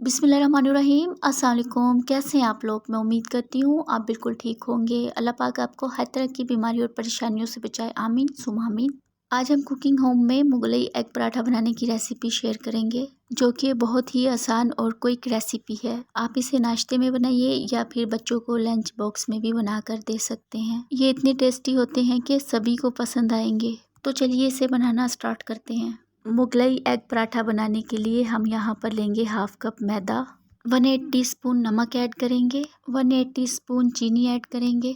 बिस्मिल्लाहिर्रहमानिर्रहीम। अस्सलाम वालेकुम। कैसे हैं आप लोग? मैं उम्मीद करती हूँ आप बिल्कुल ठीक होंगे। अल्लाह पाक आपको हर तरह की बीमारी और परेशानियों से बचाए, आमीन सुम्मा आमीन। आज हम कुकिंग होम में मुगलई एग पराठा बनाने की रेसिपी शेयर करेंगे, जो कि बहुत ही आसान और क्विक रेसिपी है। आप इसे नाश्ते में बनाइए या फिर बच्चों को लंच बॉक्स में भी बना कर दे सकते हैं। ये इतने टेस्टी होते हैं कि सभी को पसंद आएंगे। तो चलिए इसे बनाना स्टार्ट करते हैं। मुगलई एग पराठा बनाने के लिए हम यहाँ पर लेंगे हाफ कप मैदा, 1/8 टीस्पून नमक ऐड करेंगे, 1/8 टीस्पून चीनी ऐड करेंगे,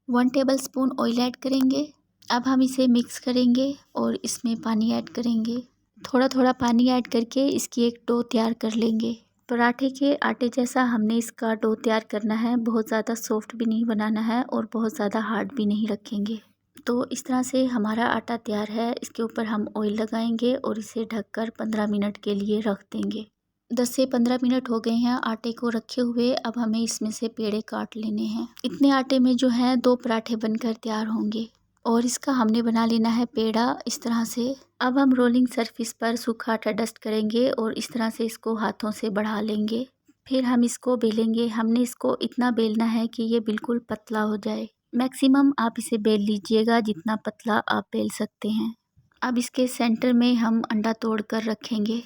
1 टेबलस्पून ऑयल ऐड करेंगे। अब हम इसे मिक्स करेंगे और इसमें पानी ऐड करेंगे। थोड़ा थोड़ा पानी ऐड करके इसकी एक डो तैयार कर लेंगे। पराठे के आटे जैसा हमने इसका डो तैयार करना है। बहुत ज़्यादा सॉफ्ट भी नहीं बनाना है और बहुत ज़्यादा हार्ड भी नहीं रखेंगे। तो इस तरह से हमारा आटा तैयार है। इसके ऊपर हम ऑयल लगाएंगे और इसे ढककर 15 मिनट के लिए रख देंगे। 10 से 15 मिनट हो गए हैं आटे को रखे हुए। अब हमें इसमें से पेड़े काट लेने हैं। इतने आटे में जो है 2 पराठे बनकर तैयार होंगे और इसका हमने बना लेना है पेड़ा इस तरह से। अब हम रोलिंग सरफेस पर सूखा आटा डस्ट करेंगे और इस तरह से इसको हाथों से बढ़ा लेंगे। फिर हम इसको बेलेंगे। हमने इसको इतना बेलना है कि ये बिल्कुल पतला हो जाए। मैक्सिमम आप इसे बेल लीजिएगा जितना पतला आप बेल सकते हैं। अब इसके सेंटर में हम अंडा तोड़कर रखेंगे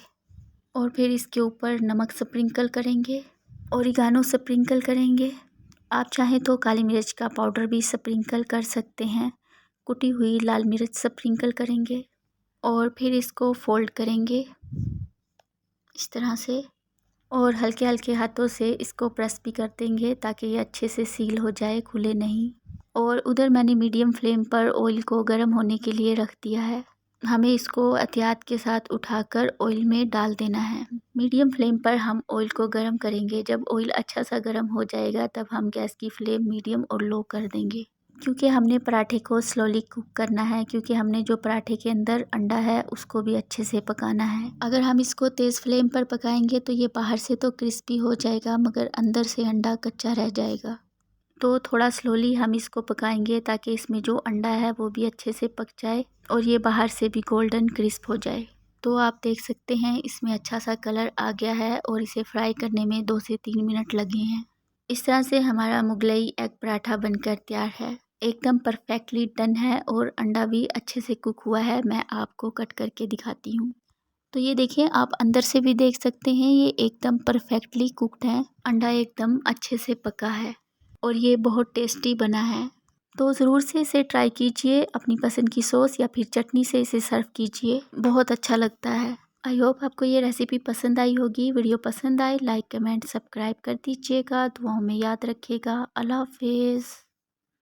और फिर इसके ऊपर नमक स्प्रिंकल करेंगे, ओरिगानो स्प्रिंकल करेंगे। आप चाहें तो काली मिर्च का पाउडर भी स्प्रिंकल कर सकते हैं। कुटी हुई लाल मिर्च स्प्रिंकल करेंगे और फिर इसको फोल्ड करेंगे इस तरह से और हल्के हल्के हाथों से इसको प्रेस भी कर देंगे ताकि ये अच्छे से सील हो जाए, खुले नहीं। और उधर मैंने मीडियम फ्लेम पर ऑयल को गर्म होने के लिए रख दिया है। हमें इसको एहतियात के साथ उठाकर ऑयल में डाल देना है। मीडियम फ्लेम पर हम ऑयल को गर्म करेंगे। जब ऑयल अच्छा सा गर्म हो जाएगा तब हम गैस की फ्लेम मीडियम और लो कर देंगे, क्योंकि हमने पराठे को स्लोली कुक करना है। क्योंकि हमने जो पराठे के अंदर अंडा है उसको भी अच्छे से पकाना है। अगर हम इसको तेज़ फ्लेम पर पकाएंगे तो ये बाहर से तो क्रिस्पी हो जाएगा मगर अंदर से अंडा कच्चा रह जाएगा। तो थोड़ा स्लोली हम इसको पकाएंगे ताकि इसमें जो अंडा है वो भी अच्छे से पक जाए और ये बाहर से भी गोल्डन क्रिस्प हो जाए। तो आप देख सकते हैं इसमें अच्छा सा कलर आ गया है और इसे फ्राई करने में 2 से 3 मिनट लगे हैं। इस तरह से हमारा मुगलई एग पराठा बनकर तैयार है। एकदम परफेक्टली डन है और अंडा भी अच्छे से कुक हुआ है। मैं आपको कट करके दिखाती हूँ। तो ये देखिए, आप अंदर से भी देख सकते हैं ये एकदम परफेक्टली कुक्ड है। अंडा एकदम अच्छे से पका है और ये बहुत टेस्टी बना है। तो ज़रूर से इसे ट्राई कीजिए। अपनी पसंद की सॉस या फिर चटनी से इसे सर्व कीजिए, बहुत अच्छा लगता है। आई होप आपको ये रेसिपी पसंद आई होगी। वीडियो पसंद आए लाइक कमेंट सब्सक्राइब कर दीजिएगा। दुआओं में याद रखिएगा। अल्लाह हाफिज़।